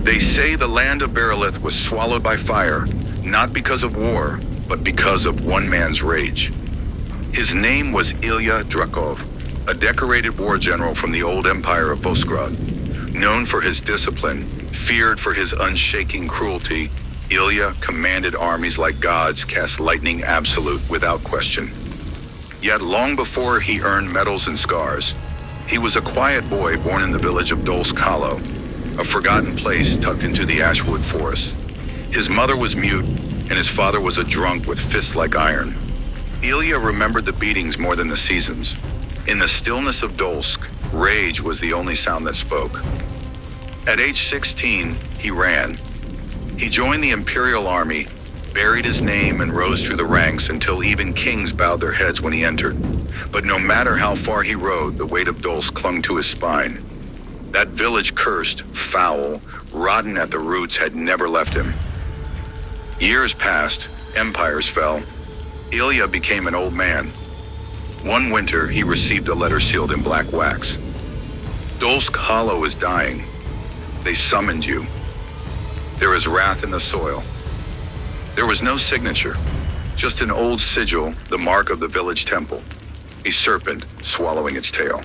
They say the land of Berilith was swallowed by fire, not because of war, but because of one man's rage. His name was Ilya Drakov, a decorated war general from the old empire of Vosgrad. Known for his discipline, feared for his unshaking cruelty, Ilya commanded armies like gods, cast lightning absolute without question. Yet long before he earned medals and scars, he was a quiet boy born in the village of Dolsk Hollow, a forgotten place tucked into the Ashwood Forest. His mother was mute, and his father was a drunk with fists like iron. Ilya remembered the beatings more than the seasons. In the stillness of Dolsk, rage was the only sound that spoke. At age 16, he ran. He joined the Imperial Army, buried his name, and rose through the ranks until even kings bowed their heads when he entered. But no matter how far he rode, the weight of Dolsk clung to his spine. That village, cursed, foul, rotten at the roots, had never left him. Years passed, empires fell. Ilya became an old man. One winter, he received a letter sealed in black wax. Dolsk Hollow is dying. They summoned you. There is wrath in the soil. There was no signature, just an old sigil, the mark of the village temple, a serpent swallowing its tail.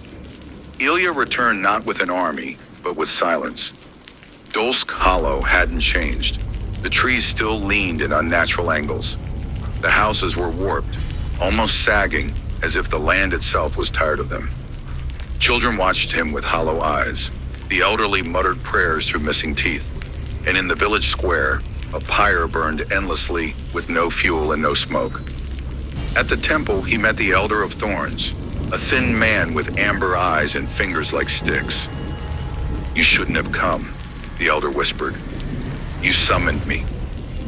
Ilya returned not with an army, but with silence. Dolsk Hollow hadn't changed. The trees still leaned in unnatural angles. The houses were warped, almost sagging, as if the land itself was tired of them. Children watched him with hollow eyes. The elderly muttered prayers through missing teeth. And in the village square, a pyre burned endlessly with no fuel and no smoke. At the temple, he met the Elder of Thorns, a thin man with amber eyes and fingers like sticks. "You shouldn't have come," the Elder whispered. "You summoned me."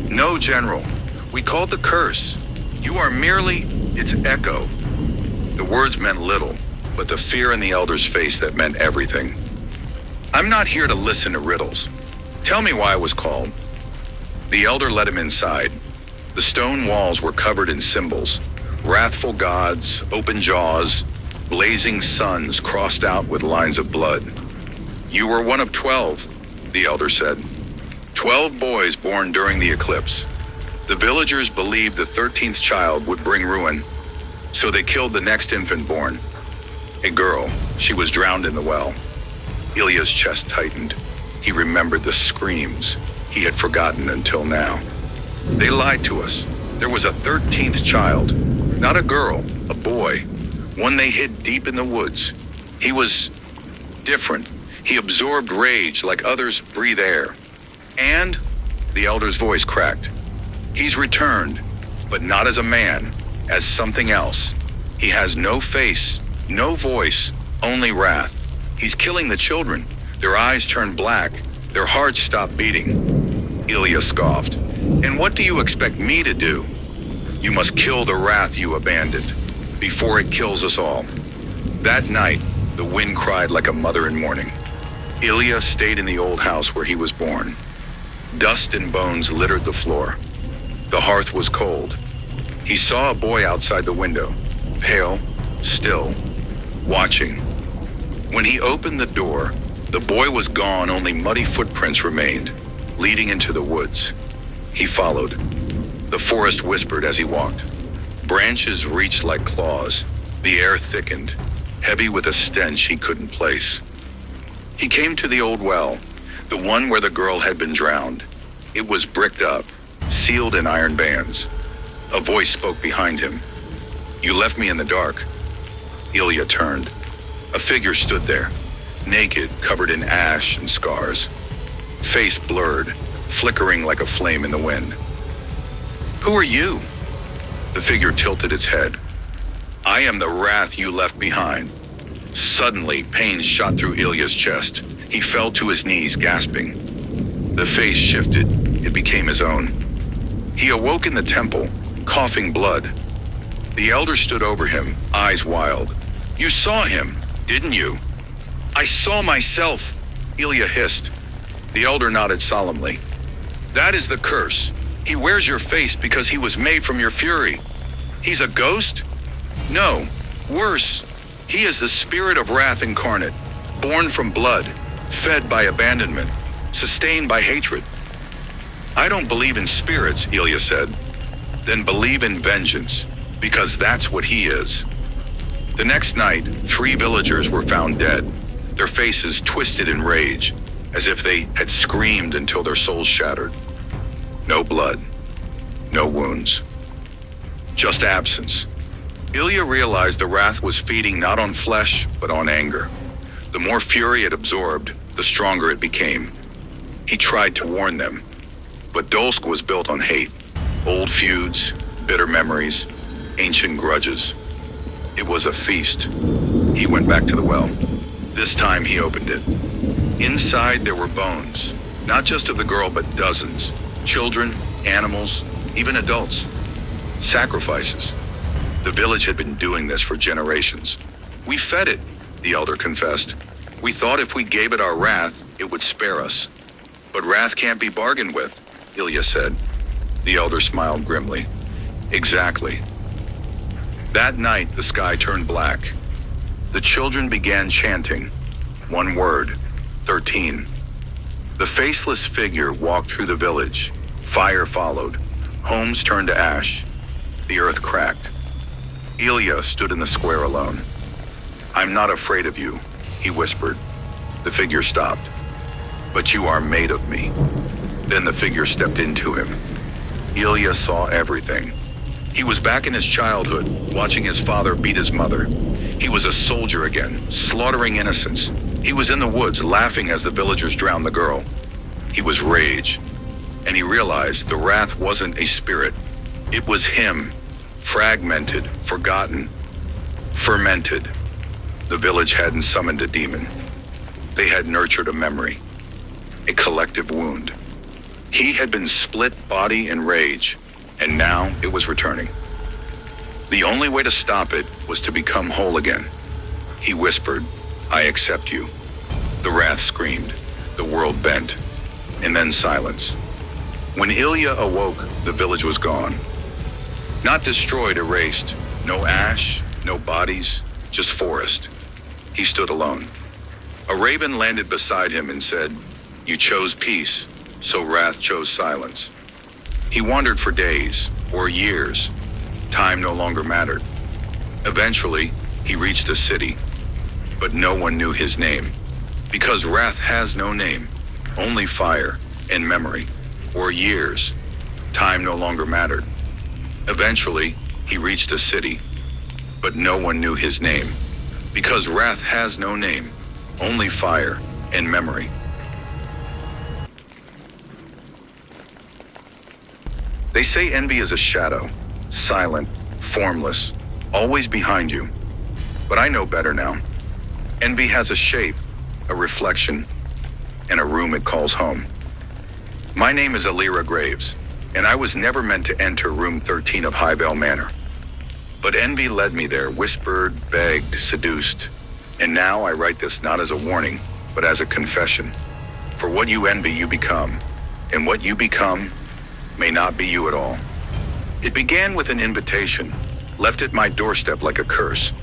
"No, General. We called the curse. You are merely its echo." The words meant little, but the fear in the Elder's face that meant everything. "I'm not here to listen to riddles. Tell me why I was called." The Elder led him inside. The stone walls were covered in symbols, wrathful gods, open jaws, blazing suns crossed out with lines of blood. "You were one of 12, the Elder said. 12 boys born during the eclipse. The villagers believed the 13th child would bring ruin, so they killed the next infant born. A girl. She was drowned in the well. Ilya's chest tightened. He remembered the screams he had forgotten until now. They lied to us. There was a 13th child. Not a girl, a boy. One they hid deep in the woods. He was different. He absorbed rage like others breathe air. And, the Elder's voice cracked, he's returned, but not as a man, as something else. He has no face, no voice, only wrath. He's killing the children. Their eyes turn black. Their hearts stop beating. Ilya scoffed. "And what do you expect me to do?" "You must kill the wrath you abandoned, before it kills us all." That night, the wind cried like a mother in mourning. Ilya stayed in the old house where he was born. Dust and bones littered the floor. The hearth was cold. He saw a boy outside the window, pale, still, watching. When he opened the door, the boy was gone, only muddy footprints remained, leading into the woods. He followed. The forest whispered as he walked. Branches reached like claws. The air thickened, heavy with a stench he couldn't place. He came to the old well, the one where the girl had been drowned. It was bricked up, sealed in iron bands. A voice spoke behind him. "You left me in the dark." Ilya turned. A figure stood there, naked, covered in ash and scars. Face blurred, flickering like a flame in the wind. "Who are you?" The figure tilted its head. "I am the wrath you left behind." Suddenly, pain shot through Ilya's chest. He fell to his knees, gasping. The face shifted. It became his own. He awoke in the temple, coughing blood. The Elder stood over him, eyes wild. "You saw him, didn't you?" "I saw myself," Ilya hissed. The Elder nodded solemnly. "That is the curse. He wears your face because he was made from your fury. He's a ghost? No, worse. He is the spirit of wrath incarnate, born from blood, fed by abandonment, sustained by hatred. I don't believe in spirits, Ilya said. Then believe in vengeance, because that's what he is. The next night, 3 villagers were found dead, their faces twisted in rage, as if they had screamed until their souls shattered. No blood, no wounds, just absence. Ilya realized the wrath was feeding not on flesh, but on anger. The more fury it absorbed, the stronger it became. He tried to warn them, but Dolsk was built on hate. Old feuds, bitter memories, ancient grudges. It was a feast. He went back to the well. This time he opened it. Inside there were bones, not just of the girl, but dozens. Children, animals, even adults. Sacrifices. The village had been doing this for generations. We fed it, the elder confessed. We thought if we gave it our wrath, it would spare us. But wrath can't be bargained with, Ilya said. The elder smiled grimly. Exactly. That night, the sky turned black. The children began chanting. One word, 13. The faceless figure walked through the village. Fire followed. Homes turned to ash. The earth cracked. Ilya stood in the square alone. I'm not afraid of you, he whispered. The figure stopped. But you are made of me. Then the figure stepped into him. Ilya saw everything. He was back in his childhood, watching his father beat his mother. He was a soldier again, slaughtering innocents. He was in the woods, laughing as the villagers drowned the girl. He was rage, and he realized the wrath wasn't a spirit. It was him, fragmented, forgotten, fermented. The village hadn't summoned a demon. They had nurtured a memory, a collective wound. He had been split body in rage, and now it was returning. The only way to stop it was to become whole again. He whispered, I accept you. The wrath screamed, the world bent, and then silence. When Ilya awoke, the village was gone. Not destroyed, erased. No ash, no bodies, just forest. He stood alone. A raven landed beside him and said, You chose peace, so wrath chose silence. He wandered for days, or years. Time no longer mattered. Eventually, he reached a city, but no one knew his name. Because wrath has no name, only fire and memory, or years. Time no longer mattered. Eventually, he reached a city, but no one knew his name. Because wrath has no name, only fire and memory. They say envy is a shadow, silent, formless, always behind you. But I know better now. Envy has a shape, a reflection, and a room it calls home. My name is Alira Graves, and I was never meant to enter room 13 of Highvale Manor. But envy led me there, whispered, begged, seduced. And now I write this not as a warning, but as a confession. For what you envy, you become. And what you become may not be you at all. It began with an invitation, left at my doorstep like a curse.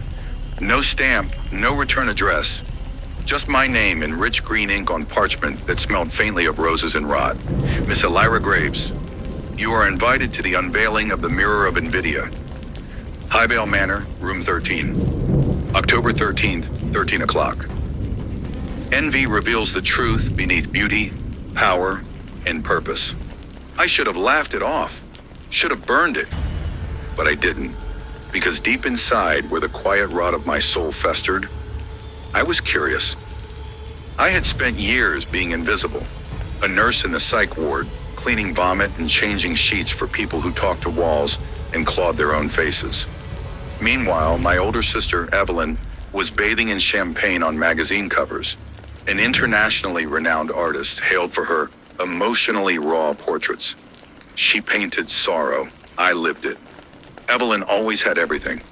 No stamp, no return address. Just my name in rich green ink on parchment that smelled faintly of roses and rot. Miss Alira Graves, you are invited to the unveiling of the Mirror of Invidia. Highvale Manor, room 13. October 13th, 13 o'clock. Envy reveals the truth beneath beauty, power, and purpose. I should have laughed it off, should have burned it, but I didn't, because deep inside, where the quiet rot of my soul festered, I was curious. I had spent years being invisible, a nurse in the psych ward, cleaning vomit and changing sheets for people who talked to walls and clawed their own faces. Meanwhile, my older sister, Evelyn, was bathing in champagne on magazine covers, an internationally renowned artist hailed for her emotionally raw portraits. She painted sorrow. I lived it. Evelyn always had everything.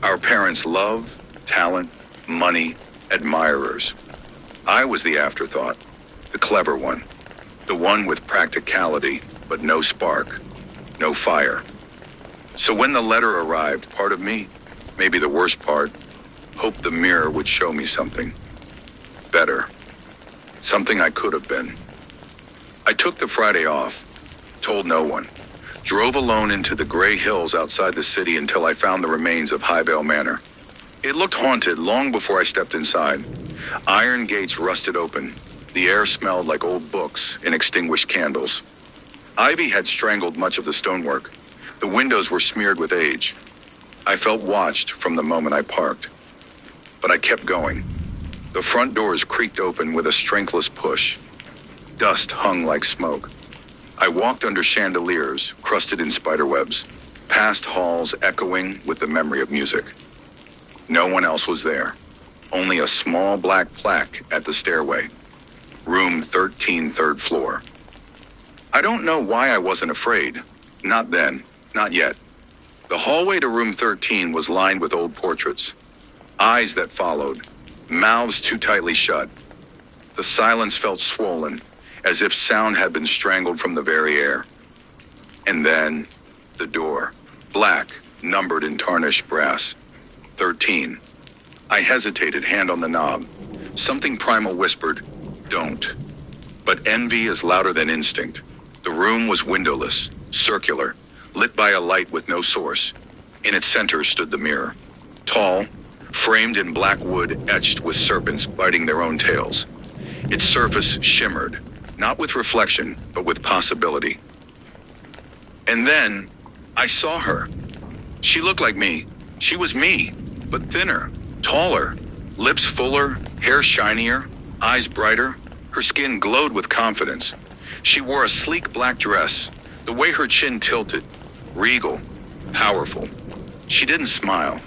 Our parents' love, talent, money, admirers. I was the afterthought, the clever one, the one with practicality, but no spark, no fire. So when the letter arrived, part of me, maybe the worst part, hoped the mirror would show me something better, something I could have been. I took the Friday off, told no one, drove alone into the gray hills outside the city until I found the remains of Highvale Manor. It looked haunted long before I stepped inside. Iron gates rusted open. The air smelled like old books and extinguished candles. Ivy had strangled much of the stonework. The windows were smeared with age. I felt watched from the moment I parked. But I kept going. The front doors creaked open with a strengthless push. Dust hung like smoke. I walked under chandeliers crusted in spiderwebs, past halls echoing with the memory of music. No one else was there. Only a small black plaque at the stairway. Room 13, third floor. I don't know why I wasn't afraid. Not then, not yet. The hallway to room 13 was lined with old portraits. Eyes that followed, mouths too tightly shut. The silence felt swollen, as if sound had been strangled from the very air. And then, the door. Black, numbered in tarnished brass. 13. I hesitated, hand on the knob. Something primal whispered, "Don't." But envy is louder than instinct. The room was windowless, circular, lit by a light with no source. In its center stood the mirror. Tall, framed in black wood etched with serpents biting their own tails. Its surface shimmered, not with reflection, but with possibility. And then, I saw her. She looked like me. She was me, but thinner, taller, lips fuller, hair shinier, eyes brighter. Her skin glowed with confidence. She wore a sleek black dress, the way her chin tilted, regal, powerful. She didn't smile,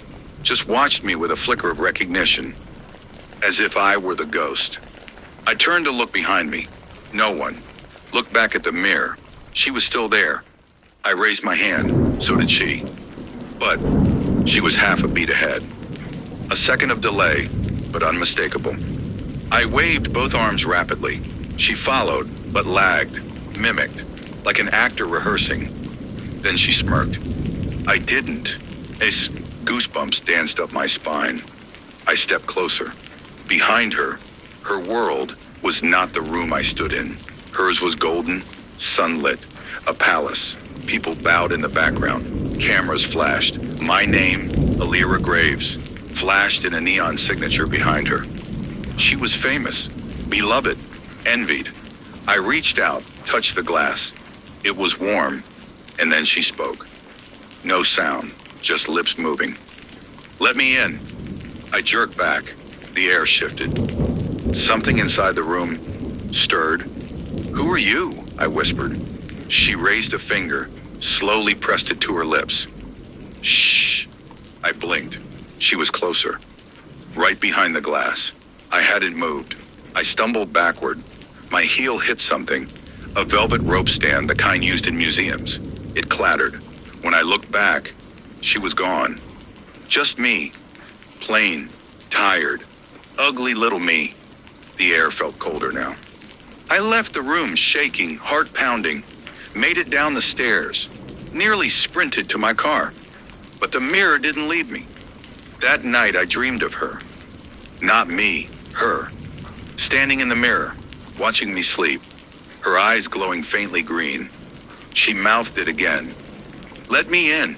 just watched me with a flicker of recognition, as if I were the ghost. I turned to look behind me. No one. Looked back at the mirror. She was still there. I raised my hand, so did she. But she was half a beat ahead. A second of delay, but unmistakable. I waved both arms rapidly. She followed, but lagged, mimicked, like an actor rehearsing. Then she smirked. I didn't. Goosebumps danced up my spine. I stepped closer. Behind her, her world was not the room I stood in. Hers was golden, sunlit, a palace. People bowed in the background. Cameras flashed. My name, Alira Graves, flashed in a neon signature behind her. She was famous, beloved, envied. I reached out, touched the glass. It was warm, and then she spoke. No sound, just lips moving. "Let me in." I jerked back. The air shifted. Something inside the room stirred. "Who are you?" I whispered. She raised a finger, slowly pressed it to her lips. "Shh." I blinked. She was closer, right behind the glass. I hadn't moved. I stumbled backward. My heel hit something, a velvet rope stand, the kind used in museums. It clattered. When I looked back, she was gone. Just me, plain, tired, ugly little me. The air felt colder now. I left the room shaking, heart pounding, made it down the stairs, nearly sprinted to my car. But the mirror didn't leave me. That night I dreamed of her. Not me, her. Standing in the mirror, watching me sleep, her eyes glowing faintly green. She mouthed it again. "Let me in."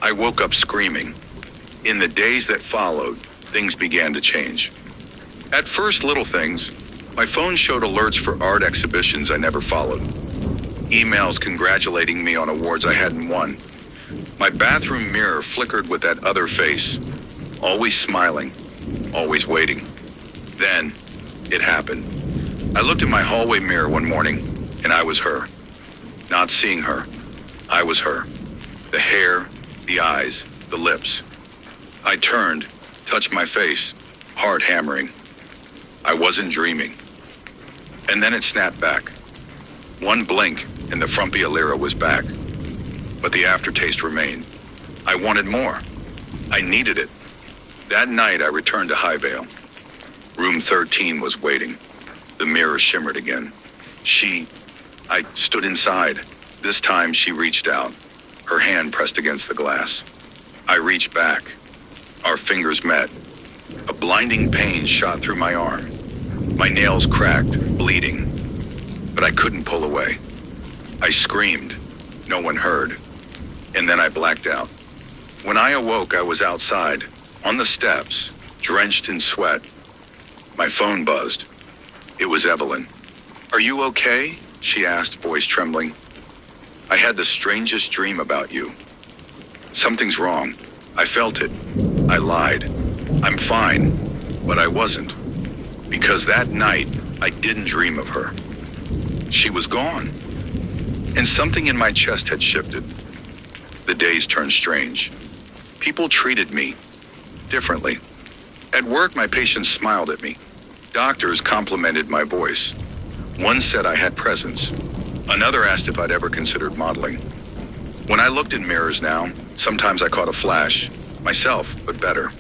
I woke up screaming. In the days that followed, things began to change. At first, little things. My phone showed alerts for art exhibitions I never followed. Emails congratulating me on awards I hadn't won. My bathroom mirror flickered with that other face, always smiling, always waiting. Then, it happened. I looked in my hallway mirror one morning, and I was her. Not seeing her, I was her. The hair, the eyes, the lips. I turned, touched my face, heart hammering. I wasn't dreaming. And then it snapped back. One blink, and the frumpy Alira was back. But the aftertaste remained. I wanted more. I needed it. That night, I returned to Highvale. Room 13 was waiting. The mirror shimmered again. I stood inside. This time, she reached out. Her hand pressed against the glass. I reached back. Our fingers met. A blinding pain shot through my arm. My nails cracked, bleeding. but I couldn't pull away. I screamed. No one heard. And then I blacked out. When I awoke, I was outside, on the steps, drenched in sweat. My phone buzzed. It was Evelyn. "Are you okay?" she asked, voice trembling. "I had the strangest dream about you." "Something's wrong." I felt it. I lied. "I'm fine," but I wasn't. Because that night, I didn't dream of her. She was gone. And something in my chest had shifted. The days turned strange. People treated me differently. At work, my patients smiled at me. Doctors complimented my voice. One said I had presence. Another asked if I'd ever considered modeling. When I looked in mirrors now, sometimes I caught a flash. Myself, but better.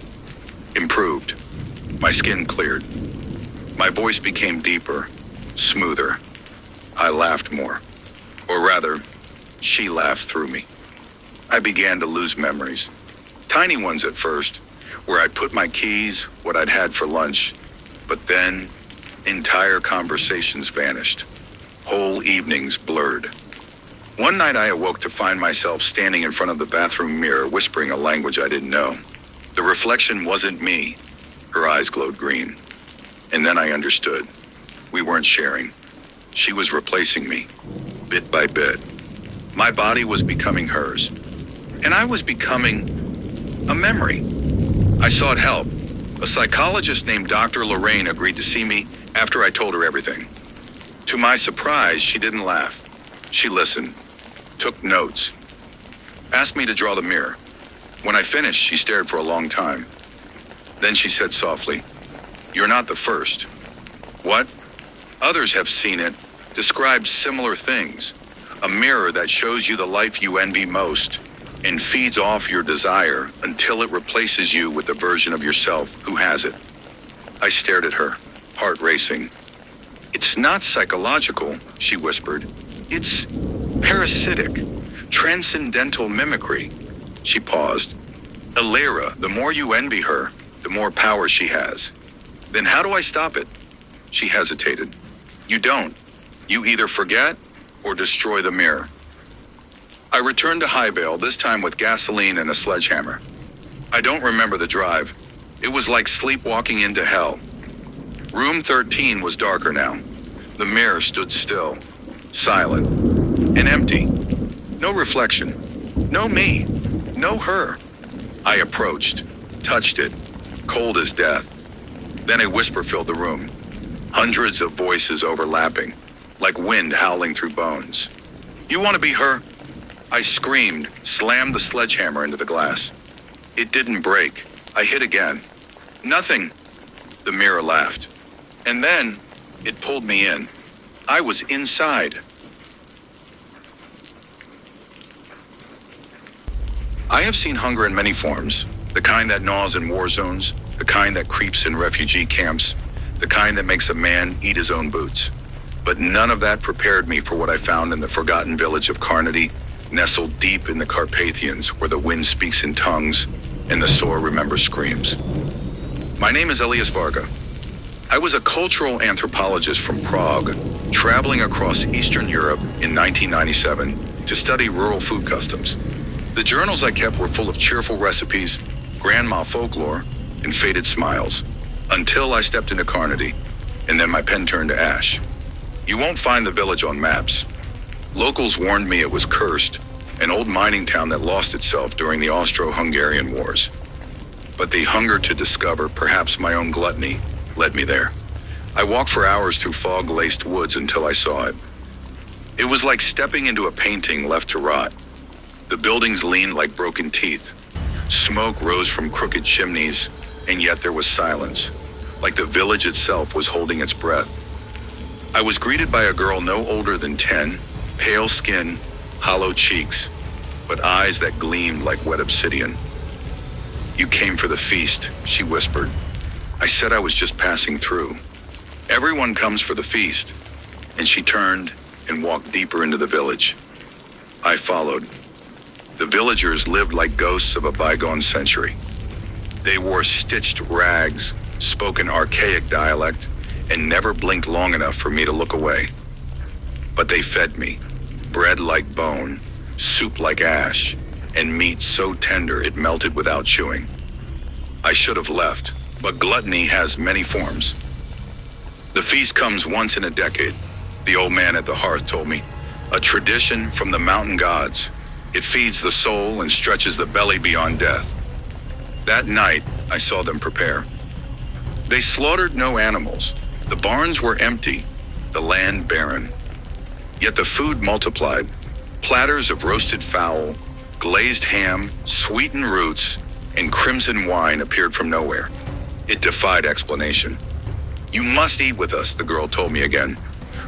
Improved. My skin cleared. My voice became deeper, smoother. I laughed more. Or rather, she laughed through me. I began to lose memories. Tiny ones at first, where I'd put my keys, what I'd had for lunch. But then, entire conversations vanished. Whole evenings blurred. One night I awoke to find myself standing in front of the bathroom mirror, whispering a language I didn't know. The reflection wasn't me. Her eyes glowed green. And then I understood. We weren't sharing. She was replacing me, bit by bit. My body was becoming hers. And I was becoming a memory. I sought help. A psychologist named Dr. Lorraine agreed to see me after I told her everything. To my surprise, she didn't laugh. She listened, took notes, asked me to draw the mirror. When I finished, she stared for a long time. Then she said softly, "You're not the first." "What?" "Others have seen it, described similar things. A mirror that shows you the life you envy most and feeds off your desire until it replaces you with the version of yourself who has it." I stared at her, heart racing. "It's not psychological," she whispered. "It's parasitic, transcendental mimicry." She paused. "Illyra, the more you envy her, the more power she has." "Then how do I stop it?" She hesitated. "You don't. You either forget or destroy the mirror." I returned to Highvale, this time with gasoline and a sledgehammer. I don't remember the drive. It was like sleepwalking into hell. Room 13 was darker now. The mirror stood still, silent, and empty. No reflection. No me. No her. I approached, touched it, cold as death. Then a whisper filled the room. Hundreds of voices overlapping, like wind howling through bones. "You want to be her?" I screamed, slammed the sledgehammer into the glass. It didn't break. I hit again. "Nothing." The mirror laughed. And then it pulled me in. I was inside. I have seen hunger in many forms. The kind that gnaws in war zones, the kind that creeps in refugee camps, the kind that makes a man eat his own boots. But none of that prepared me for what I found in the forgotten village of Carnity, nestled deep in the Carpathians, where the wind speaks in tongues and the sore remembers screams. My name is Elias Varga. I was a cultural anthropologist from Prague, traveling across Eastern Europe in 1997 to study rural food customs. The journals I kept were full of cheerful recipes, grandma folklore, and faded smiles, until I stepped into Carnity, and then my pen turned to ash. You won't find the village on maps. Locals warned me it was cursed, an old mining town that lost itself during the Austro-Hungarian Wars. But the hunger to discover, perhaps my own gluttony, led me there. I walked for hours through fog-laced woods until I saw it. It was like stepping into a painting left to rot. The buildings leaned like broken teeth. Smoke rose from crooked chimneys, and yet there was silence, like the village itself was holding its breath. I was greeted by a girl no older than 10, pale skin, hollow cheeks, but eyes that gleamed like wet obsidian. "You came for the feast," she whispered. I said I was just passing through. "Everyone comes for the feast." And she turned and walked deeper into the village. I followed. The villagers lived like ghosts of a bygone century. They wore stitched rags, spoke an archaic dialect, and never blinked long enough for me to look away. But they fed me, bread like bone, soup like ash, and meat so tender it melted without chewing. I should have left, but gluttony has many forms. The feast comes once in a decade, the old man at the hearth told me. A tradition from the mountain gods. It feeds the soul and stretches the belly beyond death. That night, I saw them prepare. They slaughtered no animals. The barns were empty, the land barren. Yet the food multiplied. Platters of roasted fowl, glazed ham, sweetened roots, and crimson wine appeared from nowhere. It defied explanation. "You must eat with us," the girl told me again.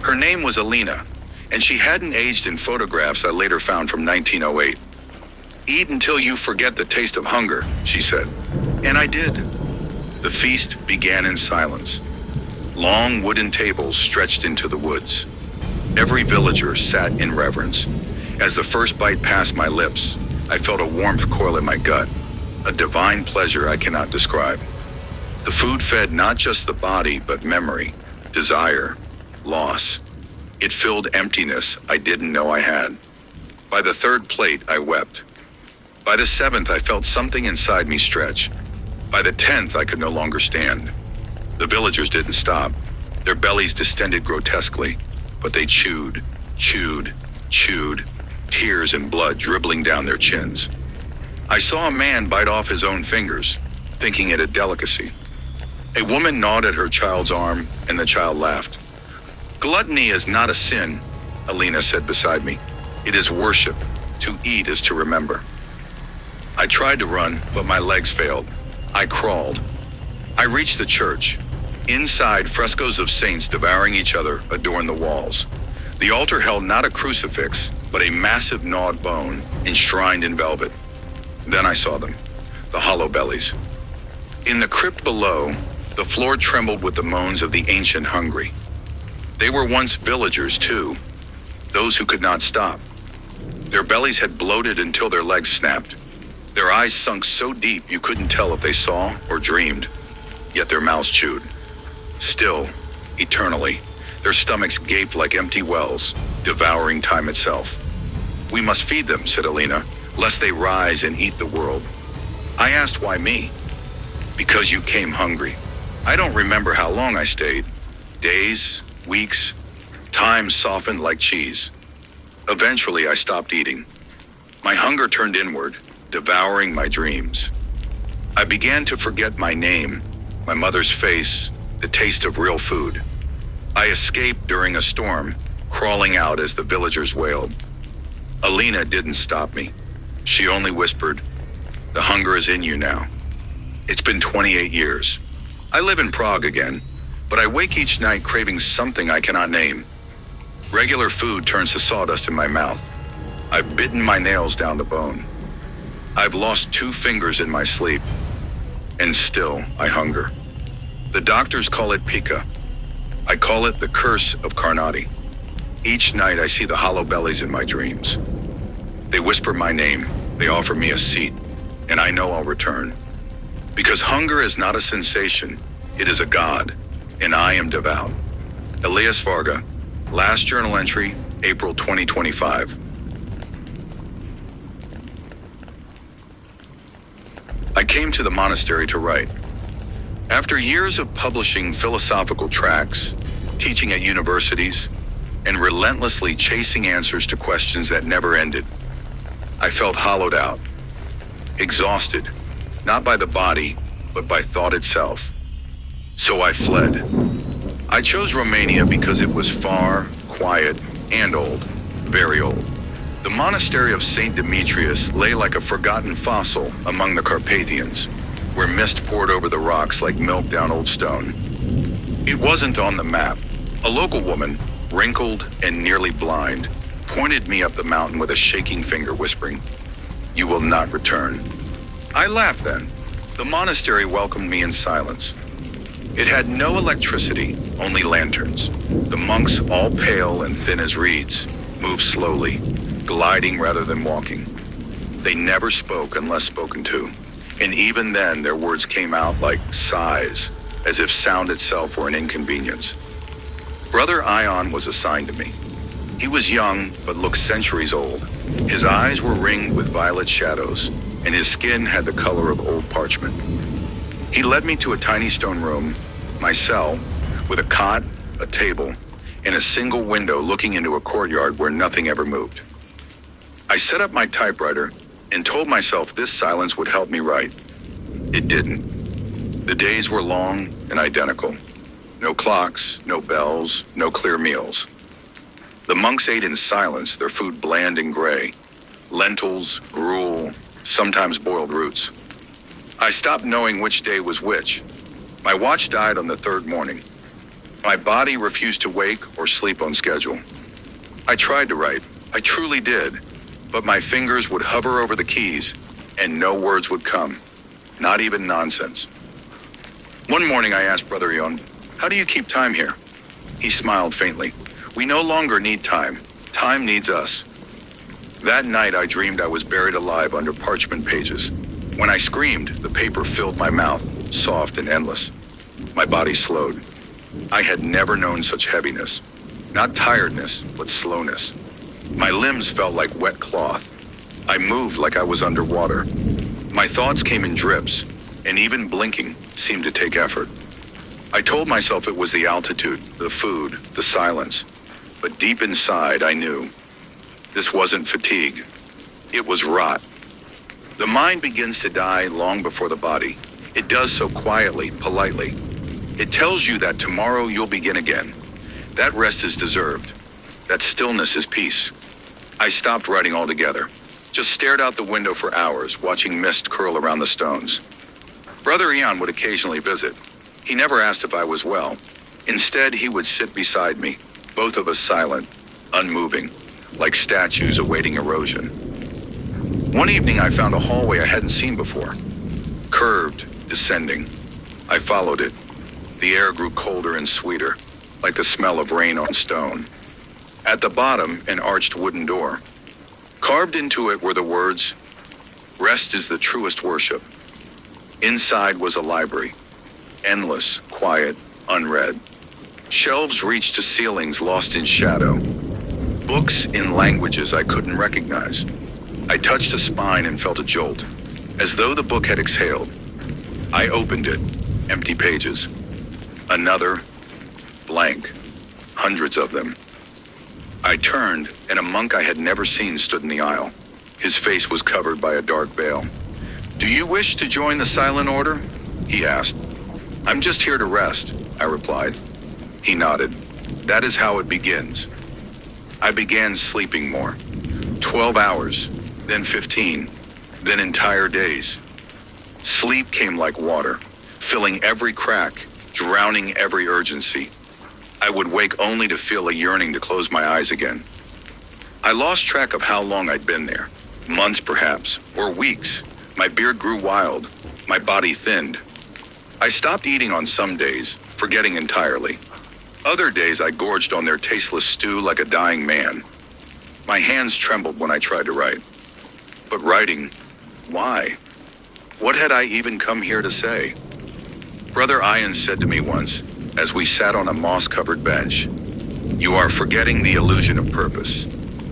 Her name was Alina, and she hadn't aged in photographs I later found from 1908. "Eat until you forget the taste of hunger," she said. And I did. The feast began in silence. Long wooden tables stretched into the woods. Every villager sat in reverence. As the first bite passed my lips, I felt a warmth coil in my gut, a divine pleasure I cannot describe. The food fed not just the body, but memory, desire, loss. It filled emptiness I didn't know I had. By the third plate, I wept. By the seventh, I felt something inside me stretch. By the 10th, I could no longer stand. The villagers didn't stop. Their bellies distended grotesquely, but they chewed, chewed, chewed, tears and blood dribbling down their chins. I saw a man bite off his own fingers, thinking it a delicacy. A woman gnawed at her child's arm, and the child laughed. "Gluttony is not a sin," Alina said beside me. "It is worship. To eat is to remember." I tried to run, but my legs failed. I crawled. I reached the church. Inside, frescoes of saints devouring each other adorned the walls. The altar held not a crucifix, but a massive gnawed bone enshrined in velvet. Then I saw them, the hollow bellies. In the crypt below, the floor trembled with the moans of the ancient hungry. They were once villagers too, those who could not stop. Their bellies had bloated until their legs snapped. Their eyes sunk so deep you couldn't tell if they saw or dreamed, yet their mouths chewed. Still, eternally, their stomachs gaped like empty wells, devouring time itself. "We must feed them," said Alina, "lest they rise and eat the world." I asked why me. "Because you came hungry." I don't remember how long I stayed. Days, weeks, time softened like cheese. Eventually, I stopped eating. My hunger turned inward, devouring my dreams. I began to forget my name, my mother's face, the taste of real food. I escaped during a storm, crawling out as the villagers wailed. Alina didn't stop me. She only whispered, "The hunger is in you now." It's been 28 years. I live in Prague again, but I wake each night craving something I cannot name. Regular food turns to sawdust in my mouth. I've bitten my nails down to bone. I've lost 2 fingers in my sleep, and still I hunger. The doctors call it pica. I call it the curse of Carnati. Each night I see the hollow bellies in my dreams. They whisper my name, they offer me a seat, and I know I'll return. Because hunger is not a sensation, it is a god, and I am devout. Elias Varga, last journal entry, April 2025. I came to the monastery to write. After years of publishing philosophical tracts, teaching at universities, and relentlessly chasing answers to questions that never ended, I felt hollowed out, exhausted, not by the body, but by thought itself. So I fled. I chose Romania because it was far, quiet, and old, very old. The monastery of St. Demetrius lay like a forgotten fossil among the Carpathians, where mist poured over the rocks like milk down old stone. It wasn't on the map. A local woman, wrinkled and nearly blind, pointed me up the mountain with a shaking finger, whispering, "You will not return." I laughed then. The monastery welcomed me in silence. It had no electricity, only lanterns. The monks, all pale and thin as reeds, moved slowly, gliding rather than walking. They never spoke unless spoken to, and even then their words came out like sighs, as if sound itself were an inconvenience. Brother Ion was assigned to me. He was young, but looked centuries old. His eyes were ringed with violet shadows, and his skin had the color of old parchment. He led me to a tiny stone room, my cell, with a cot, a table, and a single window looking into a courtyard where nothing ever moved. I set up my typewriter and told myself this silence would help me write. It didn't. The days were long and identical. No clocks, no bells, no clear meals. The monks ate in silence, their food bland and gray. Lentils, gruel, sometimes boiled roots. I stopped knowing which day was which. My watch died on the third morning. My body refused to wake or sleep on schedule. I tried to write, I truly did, but my fingers would hover over the keys and no words would come, not even nonsense. One morning I asked Brother Ion, "How do you keep time here?" He smiled faintly. "We no longer need time. Time needs us." That night I dreamed I was buried alive under parchment pages. When I screamed, the paper filled my mouth, soft and endless. My body slowed. I had never known such heaviness. Not tiredness, but slowness. My limbs felt like wet cloth. I moved like I was underwater. My thoughts came in drips, and even blinking seemed to take effort. I told myself it was the altitude, the food, the silence. But deep inside, I knew. This wasn't fatigue. It was rot. The mind begins to die long before the body. It does so quietly, politely. It tells you that tomorrow you'll begin again. That rest is deserved. That stillness is peace. I stopped writing altogether. Just stared out the window for hours, watching mist curl around the stones. Brother Ion would occasionally visit. He never asked if I was well. Instead, he would sit beside me, both of us silent, unmoving, like statues awaiting erosion. One evening I found a hallway I hadn't seen before. Curved, descending. I followed it. The air grew colder and sweeter, like the smell of rain on stone. At the bottom, an arched wooden door. Carved into it were the words, "Rest is the truest worship." Inside was a library. Endless, quiet, unread. Shelves reached to ceilings lost in shadow. Books in languages I couldn't recognize. I touched a spine and felt a jolt, as though the book had exhaled. I opened it, empty pages. Another, blank, hundreds of them. I turned, and a monk I had never seen stood in the aisle. His face was covered by a dark veil. "Do you wish to join the Silent Order?" he asked. "I'm just here to rest," I replied. He nodded. "That is how it begins." I began sleeping more. 12 hours, then 15, then entire days. Sleep came like water, filling every crack, drowning every urgency. I would wake only to feel a yearning to close my eyes again. I lost track of how long I'd been there. Months perhaps, or weeks. My beard grew wild. My body thinned. I stopped eating on some days, forgetting entirely. Other days I gorged on their tasteless stew like a dying man. My hands trembled when I tried to write. But writing, why? What had I even come here to say? Brother Ion said to me once, as we sat on a moss-covered bench, "You are forgetting the illusion of purpose.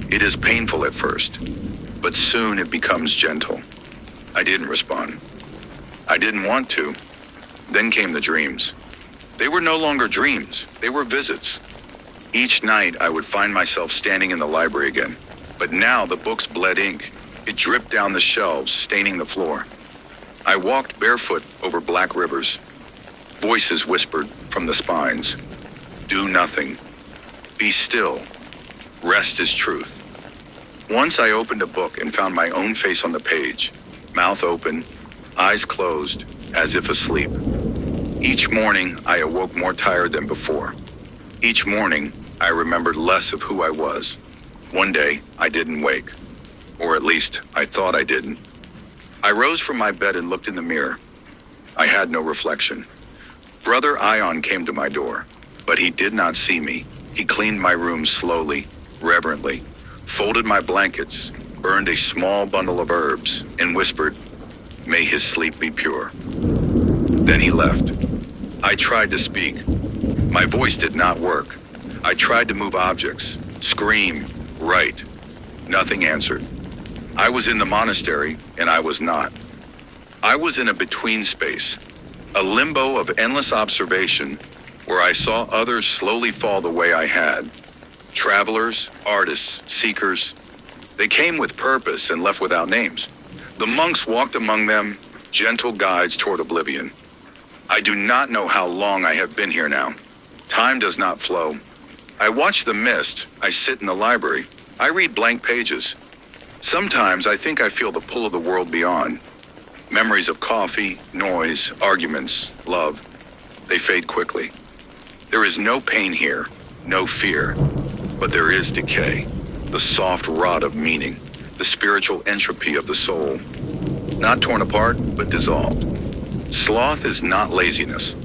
It is painful at first, but soon it becomes gentle." I didn't respond. I didn't want to. Then came the dreams. They were no longer dreams, they were visits. Each night I would find myself standing in the library again, but now the books bled ink. It dripped down the shelves, staining the floor. I walked barefoot over black rivers. Voices whispered from the spines, "Do nothing. Be still. Rest is truth." Once I opened a book and found my own face on the page, mouth open, eyes closed, as if asleep. Each morning, I awoke more tired than before. Each morning, I remembered less of who I was. One day, I didn't wake. Or at least, I thought I didn't. I rose from my bed and looked in the mirror. I had no reflection. Brother Ion came to my door, but he did not see me. He cleaned my room slowly, reverently, folded my blankets, burned a small bundle of herbs, and whispered, "May his sleep be pure." Then he left. I tried to speak. My voice did not work. I tried to move objects, Scream. Right. Nothing answered. I was in the monastery, and I was not. I was in a between space, a limbo of endless observation where I saw others slowly fall the way I had. Travelers, artists, seekers. They came with purpose and left without names. The monks walked among them, gentle guides toward oblivion. I do not know how long I have been here now. Time does not flow. I watch the mist. I sit in the library. I read blank pages. Sometimes I think I feel the pull of the world beyond. Memories of coffee, noise, arguments, love. They fade quickly. There is no pain here, no fear, but there is decay, the soft rot of meaning, the spiritual entropy of the soul. Not torn apart, but dissolved. Sloth is not laziness.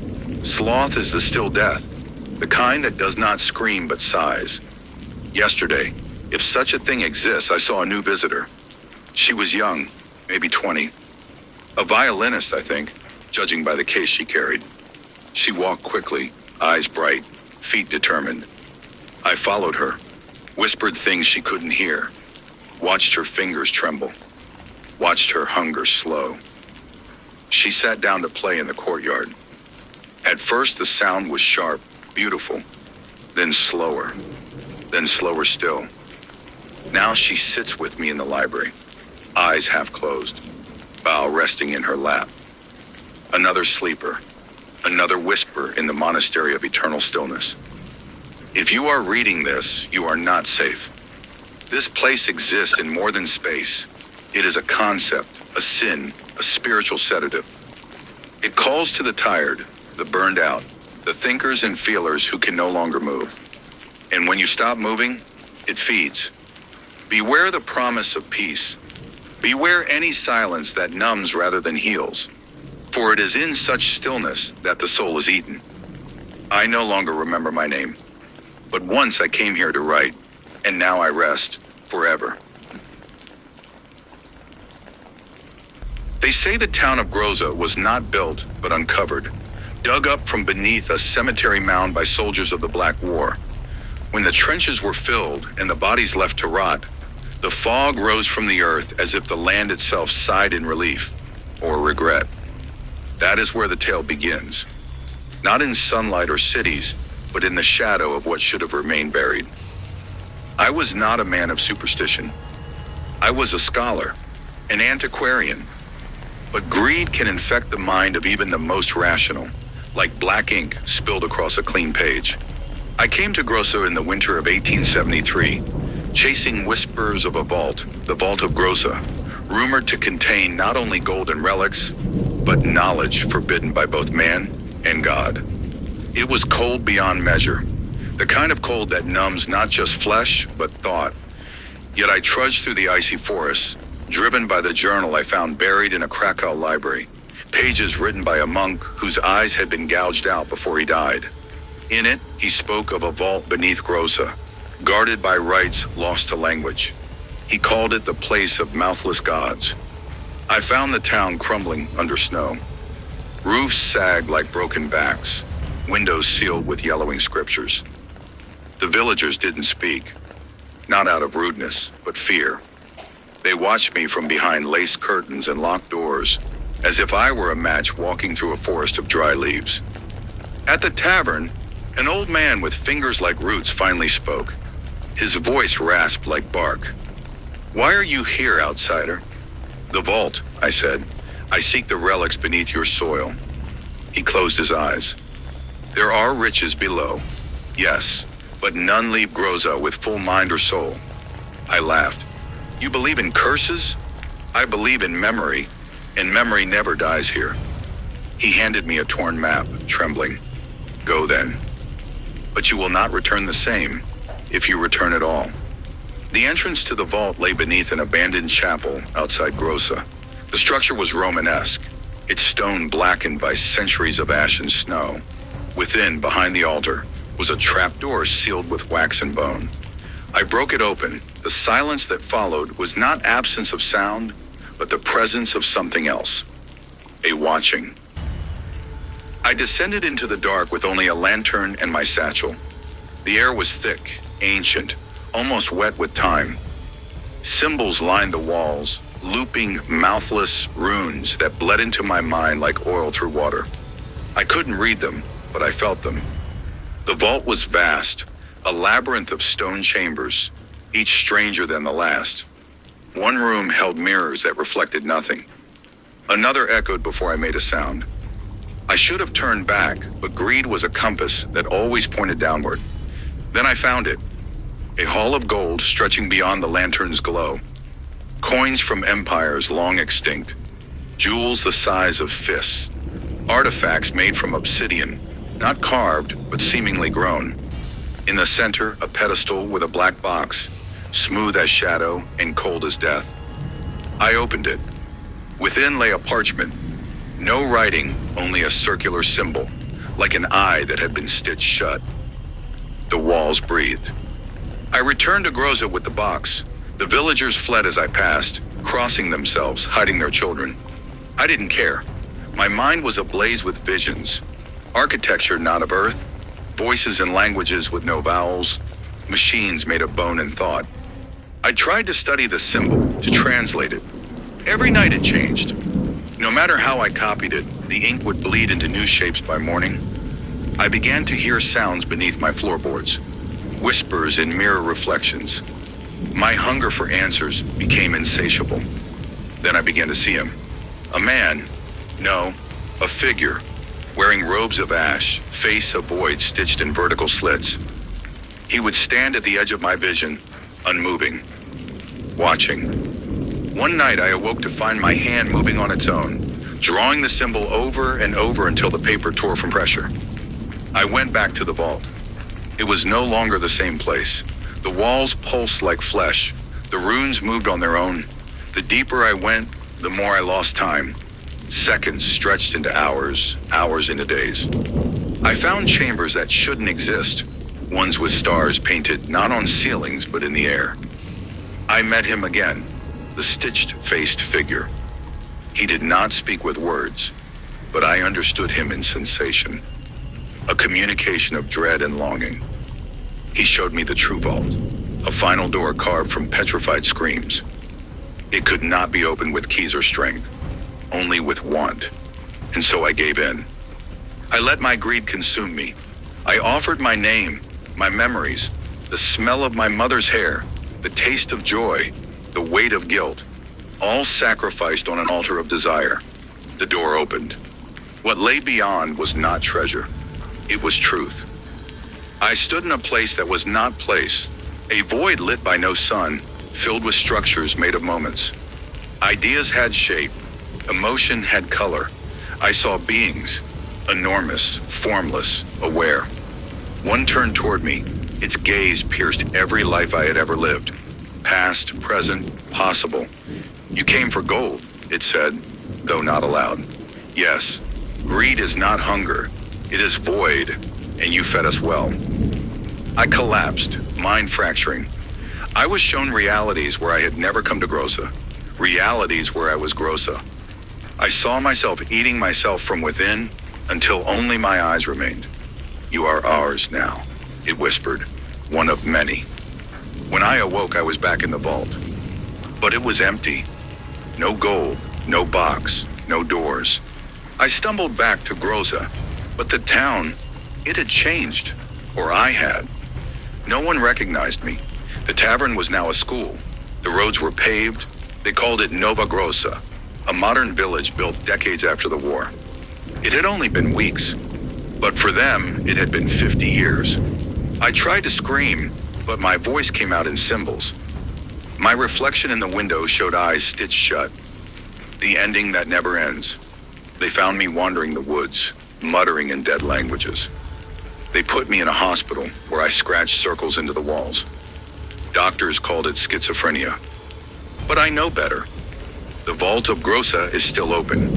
Sloth is the still death, the kind that does not scream but sighs. Yesterday, if such a thing exists, I saw a new visitor. She was young, maybe 20. A violinist, I think, judging by the case she carried. She walked quickly, eyes bright, feet determined. I followed her, whispered things she couldn't hear, watched her fingers tremble, watched her hunger slow. She sat down to play in the courtyard. At first the sound was sharp, beautiful, then slower still. Now she sits with me in the library, eyes half closed, bow resting in her lap. Another sleeper, another whisper in the monastery of eternal stillness. If you are reading this, you are not safe. This place exists in more than space. It is a concept, a sin, a spiritual sedative. It calls to the tired, the burned out, the thinkers and feelers who can no longer move. And when you stop moving, it feeds. Beware the promise of peace. Beware any silence that numbs rather than heals. For it is in such stillness that the soul is eaten. I no longer remember my name. But once I came here to write, and now I rest forever. They say the town of Groza was not built, but uncovered, dug up from beneath a cemetery mound by soldiers of the Black War. When the trenches were filled and the bodies left to rot, the fog rose from the earth as if the land itself sighed in relief or regret. That is where the tale begins. Not in sunlight or cities, but in the shadow of what should have remained buried. I was not a man of superstition. I was a scholar, an antiquarian. But greed can infect the mind of even the most rational, like black ink spilled across a clean page. I came to Grosso in the winter of 1873, chasing whispers of a vault, the Vault of Grossa, rumored to contain not only golden relics, but knowledge forbidden by both man and God. It was cold beyond measure, the kind of cold that numbs not just flesh, but thought. Yet I trudged through the icy forest, driven by the journal I found buried in a Krakow library, pages written by a monk whose eyes had been gouged out before he died. In it, he spoke of a vault beneath Grossa, guarded by rites lost to language. He called it the place of mouthless gods. I found the town crumbling under snow. Roofs sagged like broken backs, windows sealed with yellowing scriptures. The villagers didn't speak, not out of rudeness, but fear. They watched me from behind lace curtains and locked doors, as if I were a match walking through a forest of dry leaves. At the tavern, an old man with fingers like roots finally spoke. His voice rasped like bark. "Why are you here, outsider?" "The vault," I said. "I seek the relics beneath your soil." He closed his eyes. "There are riches below, yes, but none leave Groza with full mind or soul." I laughed. "You believe in curses? I believe in memory, and memory never dies here." He handed me a torn map, trembling. "Go then. But you will not return the same, if you return at all." The entrance to the vault lay beneath an abandoned chapel outside Grossa. The structure was Romanesque, its stone blackened by centuries of ash and snow. Within, behind the altar, was a trapdoor sealed with wax and bone. I broke it open. The silence that followed was not absence of sound, but the presence of something else. A watching. I descended into the dark with only a lantern and my satchel. The air was thick, ancient, almost wet with time. Symbols lined the walls, looping, mouthless runes that bled into my mind like oil through water. I couldn't read them, but I felt them. The vault was vast, a labyrinth of stone chambers, each stranger than the last. One room held mirrors that reflected nothing. Another echoed before I made a sound. I should have turned back, but greed was a compass that always pointed downward. Then I found it. A hall of gold stretching beyond the lantern's glow. Coins from empires long extinct. Jewels the size of fists. Artifacts made from obsidian, not carved, but seemingly grown. In the center, a pedestal with a black box, smooth as shadow and cold as death. I opened it. Within lay a parchment. No writing, only a circular symbol, like an eye that had been stitched shut. The walls breathed. I returned to Groza with the box. The villagers fled as I passed, crossing themselves, hiding their children. I didn't care. My mind was ablaze with visions. Architecture not of earth, voices and languages with no vowels, machines made of bone and thought. I tried to study the symbol, to translate it. Every night it changed. No matter how I copied it, the ink would bleed into new shapes by morning. I began to hear sounds beneath my floorboards, whispers and mirror reflections. My hunger for answers became insatiable. Then I began to see him. A man, no, a figure, wearing robes of ash, face a void stitched in vertical slits. He would stand at the edge of my vision, unmoving, watching. One night I awoke to find my hand moving on its own, drawing the symbol over and over until the paper tore from pressure. I went back to the vault. It was no longer the same place. The walls pulsed like flesh. The runes moved on their own. The deeper I went, the more I lost time. Seconds stretched into hours, hours into days. I found chambers that shouldn't exist, ones with stars painted not on ceilings but in the air. I met him again, the stitched-faced figure. He did not speak with words, but I understood him in sensation, a communication of dread and longing. He showed me the true vault, a final door carved from petrified screams. It could not be opened with keys or strength, only with want, and so I gave in. I let my greed consume me. I offered my name, my memories, the smell of my mother's hair, the taste of joy, the weight of guilt, all sacrificed on an altar of desire. The door opened. What lay beyond was not treasure. It was truth. I stood in a place that was not place, a void lit by no sun, filled with structures made of moments. Ideas had shape, emotion had color. I saw beings, enormous, formless, aware. One turned toward me. Its gaze pierced every life I had ever lived. Past, present, possible. You came for gold, it said, though not aloud. Yes, greed is not hunger. It is void, and you fed us well. I collapsed, mind fracturing. I was shown realities where I had never come to Groza, realities where I was Groza. I saw myself eating myself from within until only my eyes remained. You are ours now, it whispered, one of many. When I awoke, I was back in the vault, but it was empty. No gold, no box, no doors. I stumbled back to Groza, but the town, it had changed, or I had. No one recognized me. The tavern was now a school. The roads were paved. They called it Nova Groza, a modern village built decades after the war. It had only been weeks, but for them, it had been 50 years. I tried to scream, but my voice came out in symbols. My reflection in the window showed eyes stitched shut. The ending that never ends. They found me wandering the woods, muttering in dead languages. They put me in a hospital where I scratched circles into the walls. Doctors called it schizophrenia. But I know better. The vault of Groza is still open.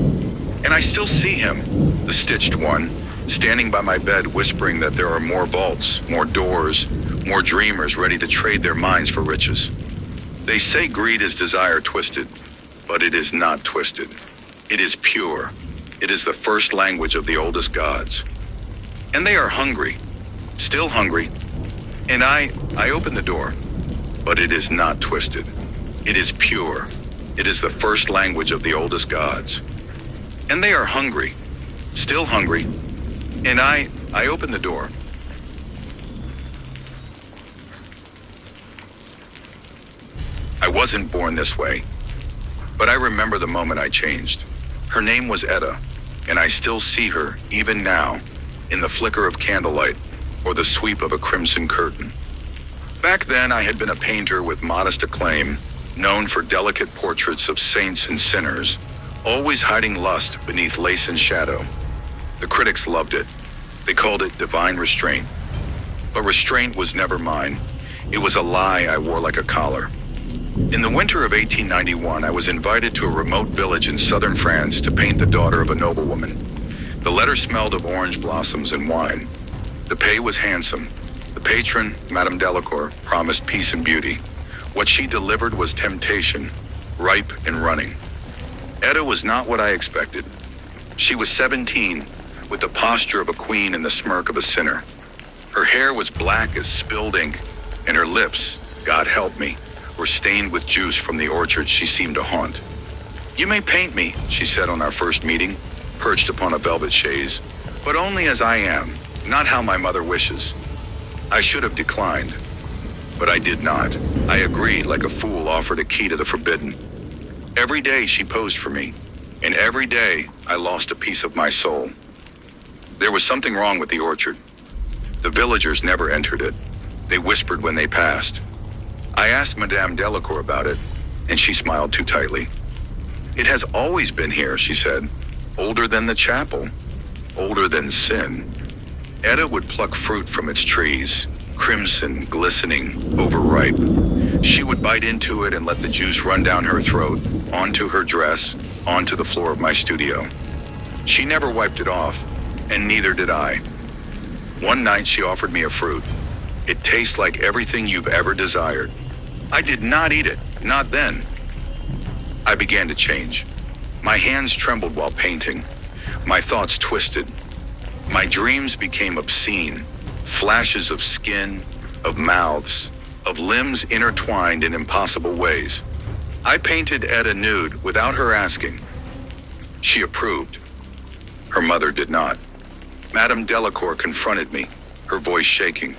And I still see him, the stitched one, standing by my bed whispering that there are more vaults, more doors, more dreamers ready to trade their minds for riches. They say greed is desire twisted, but it is not twisted. It is pure. It is the first language of the oldest gods. And they are hungry, still hungry. And I opened the door. But it is not twisted. It is pure. It is the first language of the oldest gods. And they are hungry, still hungry. And I opened the door. I wasn't born this way, but I remember the moment I changed. Her name was Etta, and I still see her, even now, in the flicker of candlelight or the sweep of a crimson curtain. Back then, I had been a painter with modest acclaim, known for delicate portraits of saints and sinners, always hiding lust beneath lace and shadow. The critics loved it. They called it divine restraint. But restraint was never mine. It was a lie I wore like a collar. In the winter of 1891, I was invited to a remote village in southern France to paint the daughter of a noblewoman. The letter smelled of orange blossoms and wine. The pay was handsome. The patron, Madame Delacour, promised peace and beauty. What she delivered was temptation, ripe and running. Etta was not what I expected. She was 17, with the posture of a queen and the smirk of a sinner. Her hair was black as spilled ink, and her lips, God help me, were stained with juice from the orchard she seemed to haunt. "You may paint me," she said on our first meeting, perched upon a velvet chaise, "but only as I am, not how my mother wishes." I should have declined, but I did not. I agreed like a fool offered a key to the forbidden. Every day she posed for me, and every day I lost a piece of my soul. There was something wrong with the orchard. The villagers never entered it. They whispered when they passed. I asked Madame Delacour about it, and she smiled too tightly. "It has always been here," she said. "Older than the chapel, older than sin." Etta would pluck fruit from its trees, crimson, glistening, overripe. She would bite into it and let the juice run down her throat, onto her dress, onto the floor of my studio. She never wiped it off, and neither did I. One night she offered me a fruit. "It tastes like everything you've ever desired." I did not eat it, not then. I began to change. My hands trembled while painting. My thoughts twisted. My dreams became obscene, flashes of skin, of mouths, of limbs intertwined in impossible ways. I painted Etta nude without her asking. She approved. Her mother did not. Madame Delacour confronted me, her voice shaking.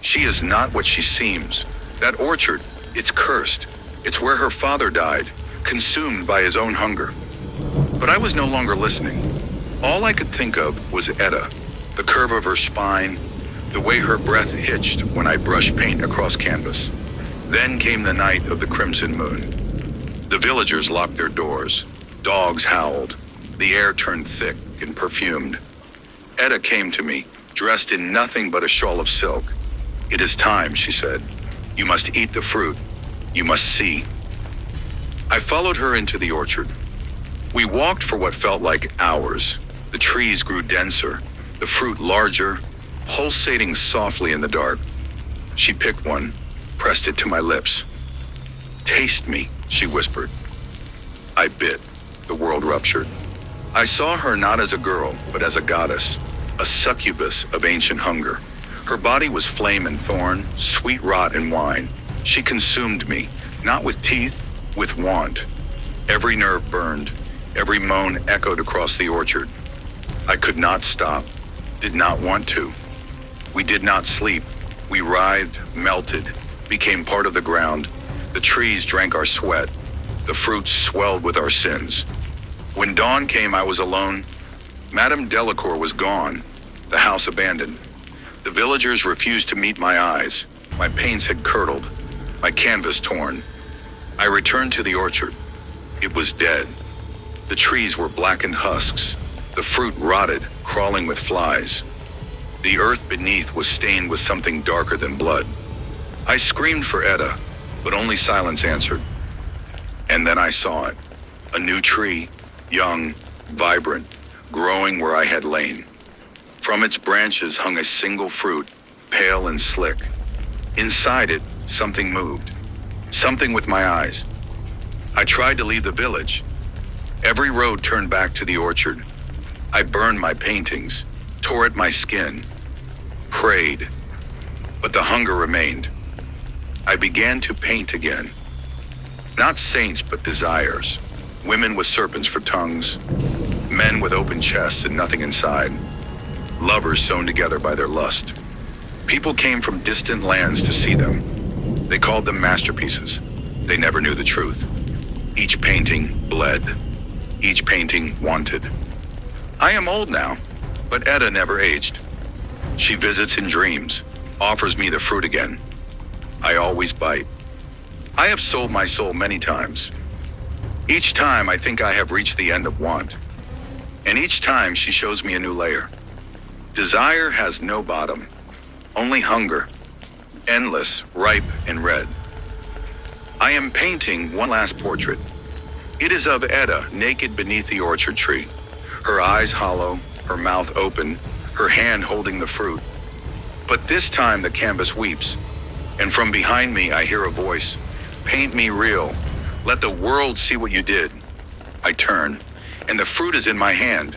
"She is not what she seems. That orchard, it's cursed. It's where her father died, consumed by his own hunger." But I was no longer listening. All I could think of was Etta, the curve of her spine, the way her breath hitched when I brushed paint across canvas. Then came the night of the crimson moon. The villagers locked their doors. Dogs howled. The air turned thick and perfumed. Etta came to me, dressed in nothing but a shawl of silk. "It is time," she said. "You must eat the fruit. You must see." I followed her into the orchard. We walked for what felt like hours. The trees grew denser, the fruit larger, pulsating softly in the dark. She picked one, pressed it to my lips. "Taste me," she whispered. I bit. The world ruptured. I saw her not as a girl, but as a goddess, a succubus of ancient hunger. Her body was flame and thorn, sweet rot and wine. She consumed me, not with teeth, with want. Every nerve burned, every moan echoed across the orchard. I could not stop, did not want to. We did not sleep. We writhed, melted, became part of the ground. The trees drank our sweat. The fruits swelled with our sins. When dawn came, I was alone. Madame Delacour was gone, the house abandoned. The villagers refused to meet my eyes. My paints had curdled, my canvas torn. I returned to the orchard. It was dead. The trees were blackened husks. The fruit rotted, crawling with flies. The earth beneath was stained with something darker than blood. I screamed for Etta, but only silence answered. And then I saw it. A new tree, young, vibrant, growing where I had lain. From its branches hung a single fruit, pale and slick. Inside it, something moved. Something with my eyes. I tried to leave the village. Every road turned back to the orchard. I burned my paintings, tore at my skin, prayed, but the hunger remained. I began to paint again. Not saints, but desires. Women with serpents for tongues. Men with open chests and nothing inside. Lovers sewn together by their lust. People came from distant lands to see them. They called them masterpieces. They never knew the truth. Each painting bled. Each painting wanted. I am old now, but Etta never aged. She visits in dreams, offers me the fruit again. I always bite. I have sold my soul many times. Each time I think I have reached the end of want. And each time she shows me a new layer. Desire has no bottom, only hunger, endless, ripe, and red. I am painting one last portrait. It is of Etta naked beneath the orchard tree, her eyes hollow, her mouth open, her hand holding the fruit. But this time the canvas weeps, and from behind me I hear a voice, "Paint me real. Let the world see what you did." I turn, and the fruit is in my hand.